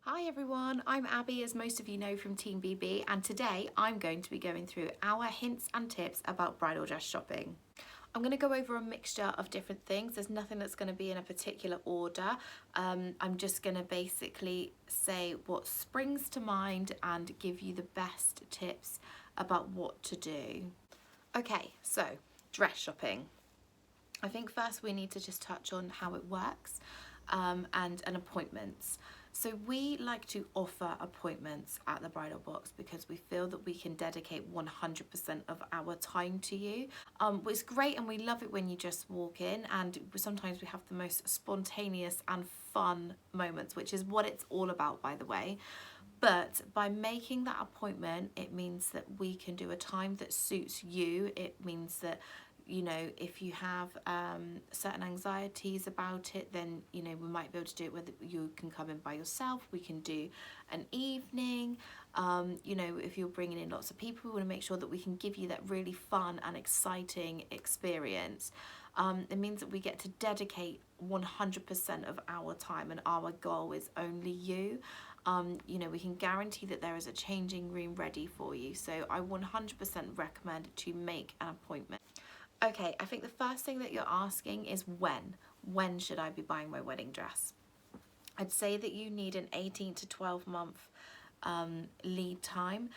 Hi everyone, I'm Abby, as most of you know from Team BB, and today I'm going to be going through our hints and tips about bridal dress shopping. I'm going to go over a mixture of different things. There's nothing that's going to be in a particular order. I'm just going to basically say what springs to mind and give you the best tips about what to do. Okay, so dress shopping. I think first we need to just touch on how it works and appointments. So we like to offer appointments at the Bridal Box because we feel that we can dedicate 100% of our time to you. It's great and we love it when you just walk in, and sometimes we have the most spontaneous and fun moments, which is what it's all about, by the way. But by making that appointment, it means that we can do a time that suits you. It means that, you know, if you have certain anxieties about it, then, you know, we might be able to do it whether you can come in by yourself. We can do an evening. You know, if you're bringing in lots of people, we want to make sure that we can give you that really fun and exciting experience. It means that we get to dedicate 100% of our time, and our goal is only you. You know, we can guarantee that there is a changing room ready for you. So I 100% recommend to make an appointment. Okay, I think the first thing that you're asking is when. When should I be buying my wedding dress? I'd say that you need an 18 to 12 month lead time.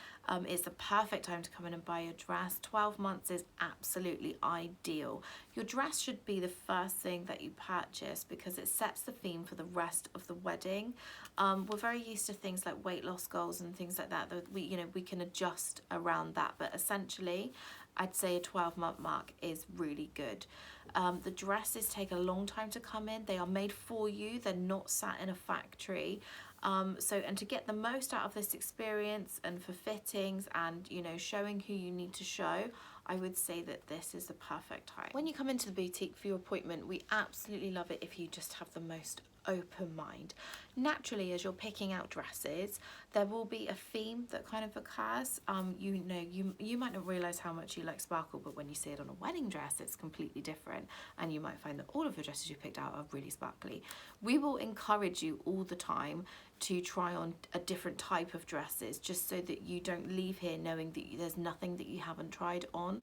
It's the perfect time to come in and buy your dress. 12 months is absolutely ideal. Your dress should be the first thing that you purchase because it sets the theme for the rest of the wedding. We're very used to things like weight loss goals and things like that we can adjust around that, but essentially I'd say a 12-month mark is really good. The dresses take a long time to come in. They are made for you. They're not sat in a factory. And to get the most out of this experience and for fittings and, you know, showing who you need to show, I would say that this is the perfect time. When you come into the boutique for your appointment, we absolutely love it if you just have the most open mind. Naturally, as you're picking out dresses, there will be a theme that kind of occurs. You might not realize how much you like sparkle, but when you see it on a wedding dress, it's completely different, and you might find that all of the dresses you picked out are really sparkly. We will encourage you all the time to try on a different type of dresses, just so that you don't leave here knowing that there's nothing that you haven't tried on.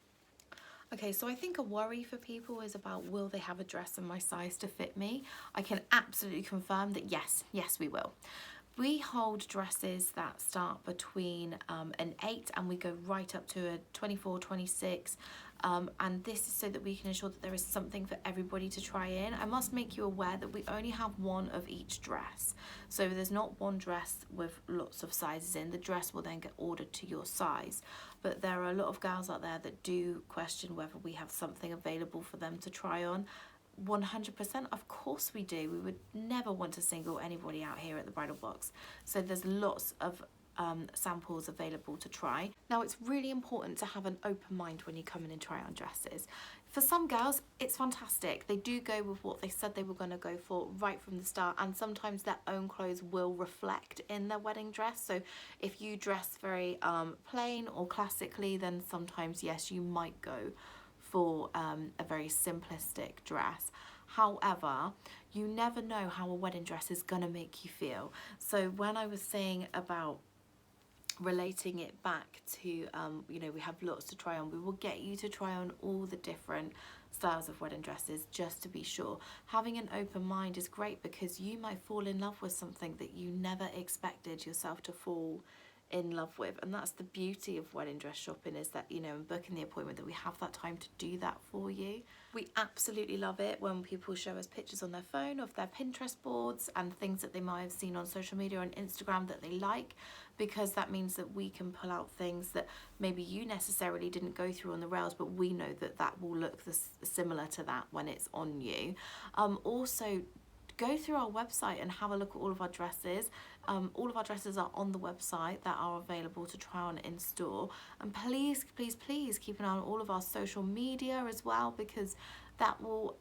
Okay, so I think a worry for people is about, will they have a dress in my size to fit me? I can absolutely confirm that yes, we will. We hold dresses that start between an 8 and we go right up to a 24, 26. And this is so that we can ensure that there is something for everybody to try in. I must make you aware that we only have one of each dress. So there's not one dress with lots of sizes in. The dress will then get ordered to your size. But there are a lot of gals out there that do question whether we have something available for them to try on. 100%, of course we do. We would never want to single anybody out here at the Bridal Box. So there's lots of samples available to try. Now, it's really important to have an open mind when you come in and try on dresses. For some girls, it's fantastic. They do go with what they said they were going to go for right from the start, and sometimes their own clothes will reflect in their wedding dress. So if you dress very plain or classically, then sometimes, yes, you might go for a very simplistic dress. However, you never know how a wedding dress is going to make you feel. So when I was saying about relating it back to, you know, we have lots to try on, we will get you to try on all the different styles of wedding dresses just to be sure. Having an open mind is great because you might fall in love with something that you never expected yourself to fall in love with, and that's the beauty of wedding dress shopping, is that, you know, and booking the appointment, that we have that time to do that for you. We absolutely love it when people show us pictures on their phone of their Pinterest boards and things that they might have seen on social media and Instagram that they like, because that means that we can pull out things that maybe you necessarily didn't go through on the rails, but we know that that will look similar to that when it's on you. Also, go through our website and have a look at all of our dresses. All of our dresses are on the website that are available to try on in store. And please, please, please keep an eye on all of our social media as well, because that will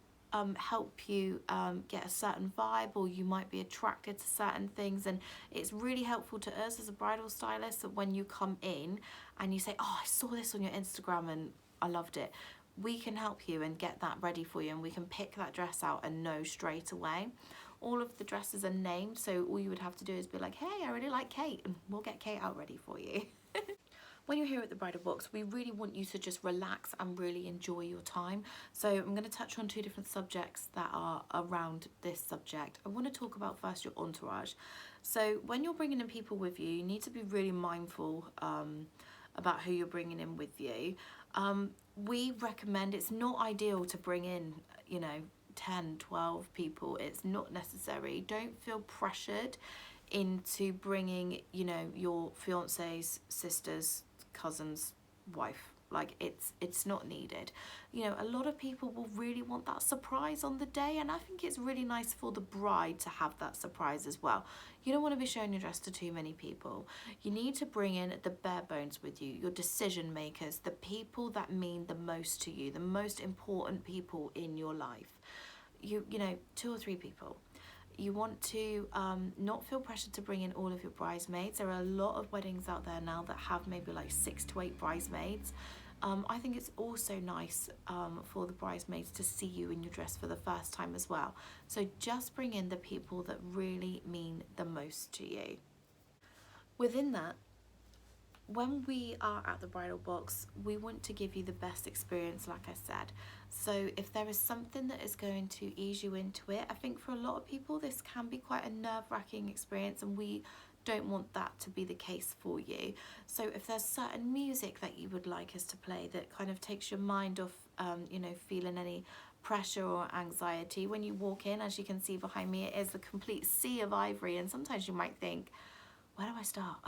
help you get a certain vibe, or you might be attracted to certain things. And it's really helpful to us as a bridal stylist that when you come in and you say, oh, I saw this on your Instagram and I loved it, we can help you and get that ready for you, and we can pick that dress out and know straight away. All of the dresses are named, so all you would have to do is be like, hey, I really like Kate, and we'll get Kate out ready for you. When you're here at the Bridal Box, we really want you to just relax and really enjoy your time. So I'm going to touch on two different subjects that are around this subject. I want to talk about first your entourage. So when you're bringing in people with you, you need to be really mindful about who you're bringing in with you. We recommend, it's not ideal to bring in, 10, 12 people. It's not necessary. Don't feel pressured into bringing, your fiance's sister's cousin's wife. Like, it's not needed. A lot of people will really want that surprise on the day, and I think it's really nice for the bride to have that surprise as well. You don't want to be showing your dress to too many people. You need to bring in the bare bones with you, your decision makers, the people that mean the most to you, the most important people in your life. 2 or 3 people. You want to not feel pressured to bring in all of your bridesmaids. There are a lot of weddings out there now that have maybe like 6 to 8 bridesmaids. I think it's also nice for the bridesmaids to see you in your dress for the first time as well. So just bring in the people that really mean the most to you. Within that, when we are at the Bridal Box, we want to give you the best experience, like I said. So if there is something that is going to ease you into it, I think for a lot of people this can be quite a nerve-wracking experience, and we don't want that to be the case for you. So if there's certain music that you would like us to play that kind of takes your mind off, feeling any pressure or anxiety, when you walk in, as you can see behind me, it is a complete sea of ivory, and sometimes you might think, where do I start?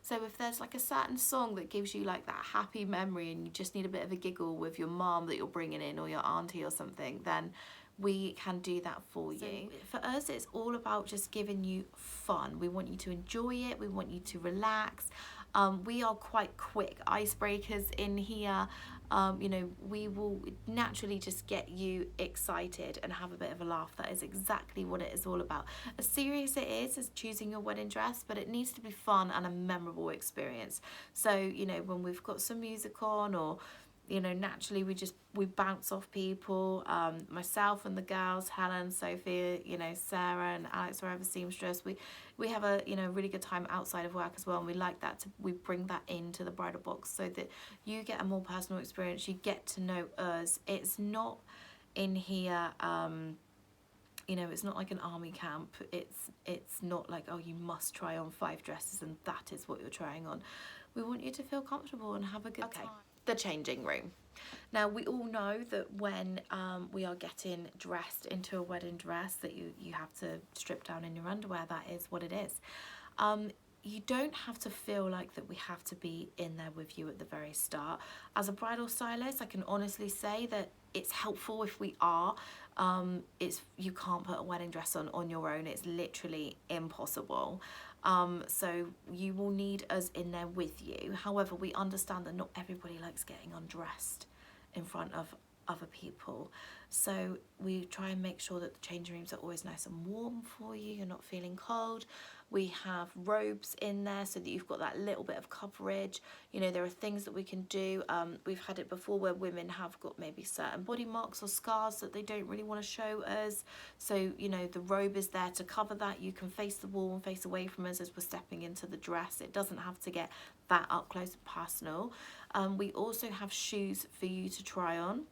So if there's like a certain song that gives you like that happy memory and you just need a bit of a giggle with your mom that you're bringing in, or your auntie or something, then we can do that for you. For us, it's all about just giving you fun. We want you to enjoy it. We want you to relax. We are quite quick icebreakers in here. We will naturally just get you excited and have a bit of a laugh. That is exactly what it is all about. As serious it is as choosing your wedding dress, but it needs to be fun and a memorable experience. So, when we've got some music on, or naturally we bounce off people. Myself and the girls, Helen, Sophie, Sarah and Alex, wherever seamstress, we have a really good time outside of work as well, and we like that we bring that into the Bridal Box so that you get a more personal experience. You get to know us. It's not in here it's not like an army camp. It's not like, oh, you must try on 5 dresses and that is what you're trying on. We want you to feel comfortable and have a good time. The changing room. Now, we all know that when we are getting dressed into a wedding dress, that you have to strip down in your underwear. That is what it is. You don't have to feel like that we have to be in there with you at the very start. As a bridal stylist, I can honestly say that it's helpful if we are. You can't put a wedding dress on your own. It's literally impossible. So you will need us in there with you. However, we understand that not everybody likes getting undressed in front of other people. So we try and make sure that the changing rooms are always nice and warm for you. You're not feeling cold. We have robes in there so that you've got that little bit of coverage. There are things that we can do. We've had it before where women have got maybe certain body marks or scars that they don't really want to show us. So, the robe is there to cover that. You can face the wall and face away from us as we're stepping into the dress. It doesn't have to get that up close and personal. We also have shoes for you to try on,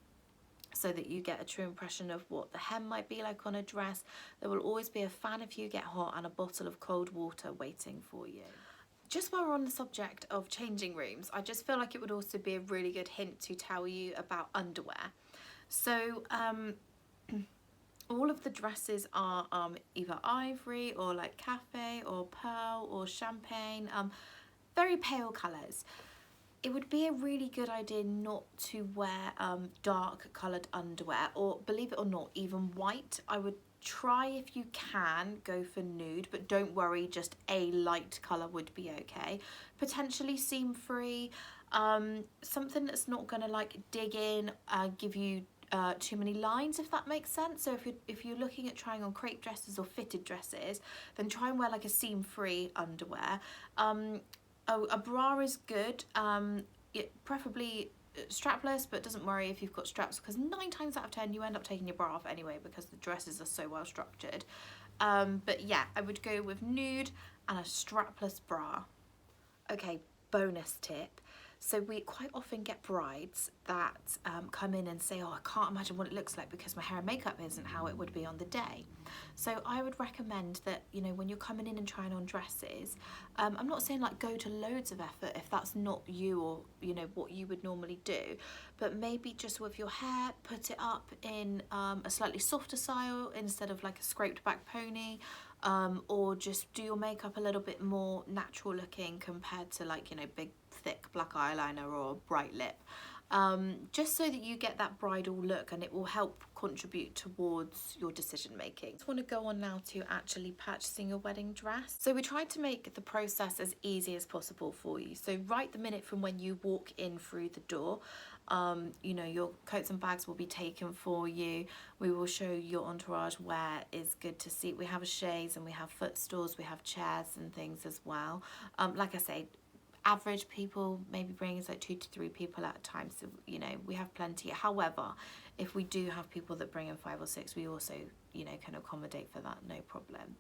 so that you get a true impression of what the hem might be like on a dress. There will always be a fan if you get hot and a bottle of cold water waiting for you. Just while we're on the subject of changing rooms, I just feel like it would also be a really good hint to tell you about underwear. So all of the dresses are either ivory or like cafe or pearl or champagne, very pale colours. It would be a really good idea not to wear dark coloured underwear, or believe it or not, even white. I would try, if you can, go for nude, but don't worry, just a light colour would be okay. Potentially seam free, something that's not going to like dig in, give you too many lines, if that makes sense. So if you're looking at trying on crepe dresses or fitted dresses, then try and wear like a seam free underwear. A bra is good, preferably strapless, but doesn't worry if you've got straps, because 9 times out of 10 you end up taking your bra off anyway because the dresses are so well structured. But yeah, I would go with nude and a strapless bra. Okay, bonus tip. So we quite often get brides that come in and say, oh, I can't imagine what it looks like because my hair and makeup isn't how it would be on the day. So I would recommend that, you know, when you're coming in and trying on dresses, I'm not saying like go to loads of effort if that's not you or, you know, what you would normally do, but maybe just with your hair, put it up in a slightly softer style instead of like a scraped back pony. Or just do your makeup a little bit more natural looking compared to like, you know, big thick black eyeliner or bright lip, just so that you get that bridal look and it will help contribute towards your decision making. I just want to go on now to actually purchasing your wedding dress. So we tried to make the process as easy as possible for you. So right the minute from when you walk in through the door, you know, your coats and bags will be taken for you. We will show your entourage where is good to seat. We have a chaise and we have footstools, we have chairs and things as well. Like I say, average people maybe bring is like 2 to 3 people at a time, so you know we have plenty. However, if we do have people that bring in 5 or 6, we also, you know, can accommodate for that, no problem.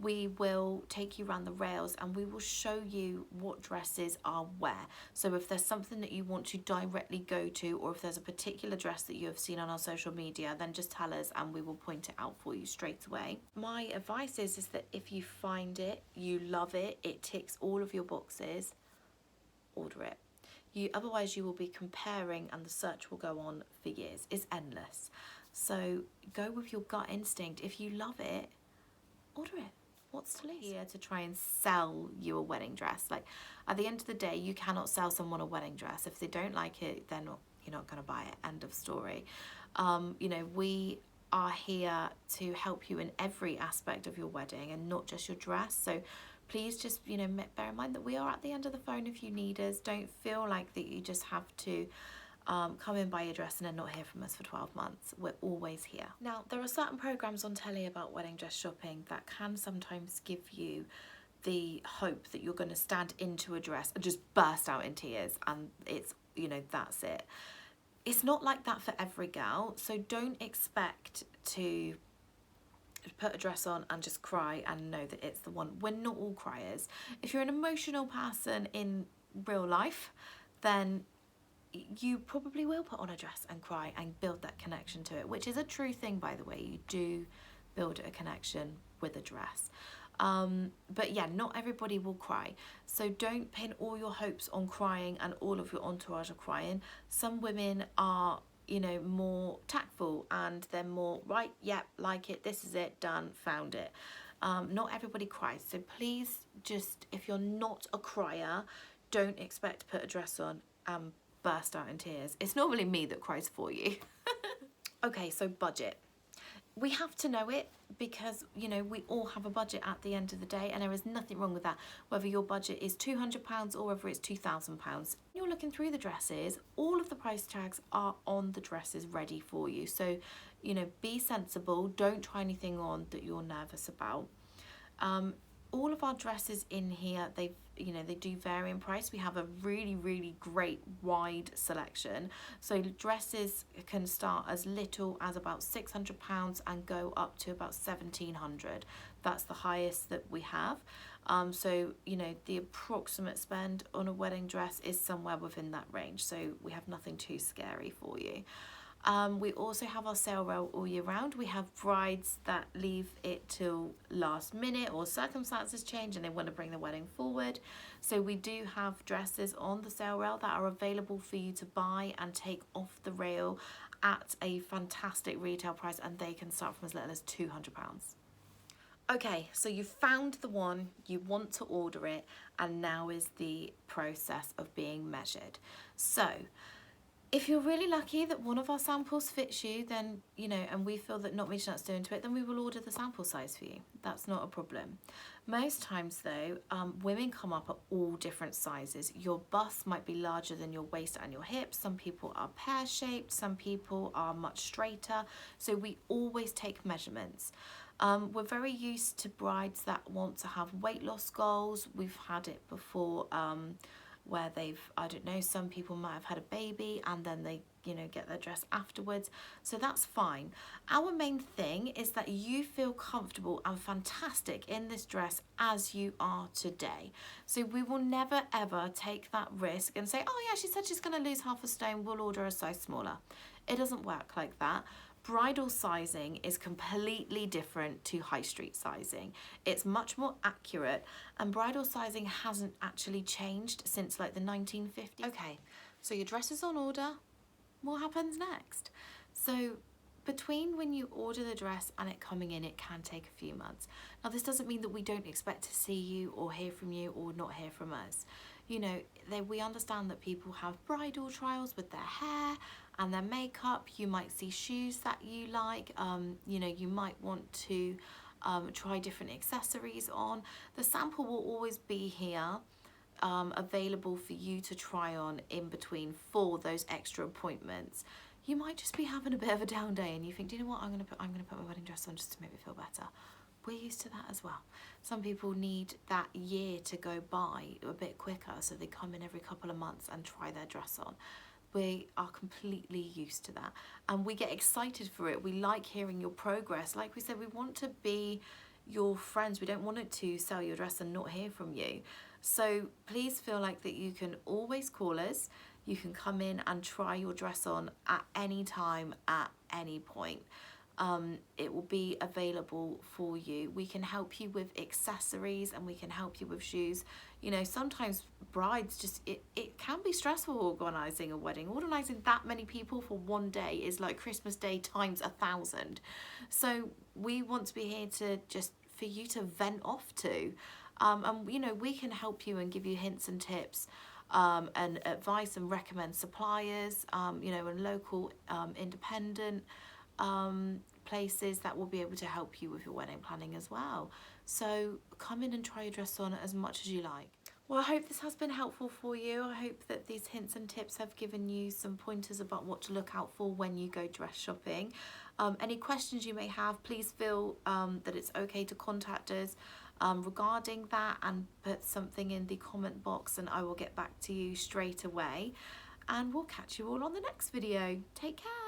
We will take you around the rails and we will show you what dresses are where. So if there's something that you want to directly go to, or if there's a particular dress that you have seen on our social media, then just tell us and we will point it out for you straight away. My advice is that if you find it, you love it, it ticks all of your boxes, order it. Otherwise you will be comparing and the search will go on for years. It's endless. So go with your gut instinct. If you love it, order it. What's to lose? Here to try and sell you a wedding dress. Like, at the end of the day, you cannot sell someone a wedding dress. If they don't like it, you're not going to buy it. End of story. You know, we are here to help you in every aspect of your wedding and not just your dress. So please just, you know, bear in mind that we are at the end of the phone if you need us. Don't feel like that you just have to come in, buy your dress and then not hear from us for 12 months. We're always here. Now, there are certain programs on telly about wedding dress shopping that can sometimes give you the hope that you're going to stand into a dress and just burst out in tears and it's, you know, that's it. It's not like that for every girl, so don't expect to put a dress on and just cry and know that it's the one. We're not all criers. If you're an emotional person in real life, then you probably will put on a dress and cry and build that connection to it, which is a true thing, by the way. You do build a connection with a dress. But yeah, not everybody will cry. So don't pin all your hopes on crying and all of your entourage are crying. Some women are, you know, more tactful and they're more, right, yep, like it, this is it, done, found it. Not everybody cries. So please just, if you're not a crier, don't expect to put a dress on and burst out in tears. It's normally me that cries for you. Okay, so budget. We have to know it because, you know, we all have a budget at the end of the day and there is nothing wrong with that, whether your budget is £200 or whether it's £2,000. When you're looking through the dresses, all of the price tags are on the dresses ready for you. So, you know, be sensible, don't try anything on that you're nervous about. All of our dresses in here, they do vary in price. We have a really, really great wide selection. So dresses can start as little as about £600 and go up to about £1,700. That's the highest that we have. So, you know, the approximate spend on a wedding dress is somewhere within that range. So we have nothing too scary for you. We also have our sale rail all year round. We have brides that leave it till last minute or circumstances change and they want to bring the wedding forward. So we do have dresses on the sale rail that are available for you to buy and take off the rail at a fantastic retail price, and they can start from as little as £200. Okay, so you found the one, you want to order it, and now is the process of being measured. So if you're really lucky that one of our samples fits you, then, you know, and we feel that not much else doing to it, then we will order the sample size for you. That's not a problem. Most times though, women come up at all different sizes. Your bust might be larger than your waist and your hips. Some people are pear-shaped, some people are much straighter. So we always take measurements. We're very used to brides that want to have weight loss goals. We've had it before. where they've, I don't know, some people might have had a baby and then they, you know, get their dress afterwards. So that's fine. Our main thing is that you feel comfortable and fantastic in this dress as you are today. So we will never ever take that risk and say, oh yeah, she said she's going to lose half a stone, we'll order a size smaller. It doesn't work like that. Bridal sizing is completely different to high street sizing. It's much more accurate, and bridal sizing hasn't actually changed since like the 1950s. Okay, so your dress is on order. What happens next? So between when you order the dress and it coming in, it can take a few months. Now, this doesn't mean that we don't expect to see you or hear from you or not hear from us. You know, we understand that people have bridal trials with their hair and their makeup. You might see shoes that you like. You know, you might want to try different accessories on. The sample will always be here, available for you to try on in between for those extra appointments. You might just be having a bit of a down day and you think, do you know what, I'm gonna put my wedding dress on just to make me feel better. We're used to that as well. Some people need that year to go by a bit quicker, so they come in every couple of months and try their dress on. We are completely used to that and we get excited for it. We like hearing your progress. Like we said, we want to be your friends. We don't want it to sell your dress and not hear from you. So please feel like that you can always call us. You can come in and try your dress on at any time, at any point. It will be available for you. We can help you with accessories and we can help you with shoes. You know, sometimes brides just, it can be stressful organising a wedding. Organising that many people for one day is like Christmas Day times 1,000. So we want to be here to just, for you to vent off to. And, you know, we can help you and give you hints and tips and advice and recommend suppliers, you know, and local independent places that will be able to help you with your wedding planning as well. So come in and try your dress on as much as you like. Well, I hope this has been helpful for you. I hope that these hints and tips have given you some pointers about what to look out for when you go dress shopping. Any questions you may have, please feel that it's okay to contact us regarding that, and put something in the comment box and I will get back to you straight away. And we'll catch you all on the next video. Take care.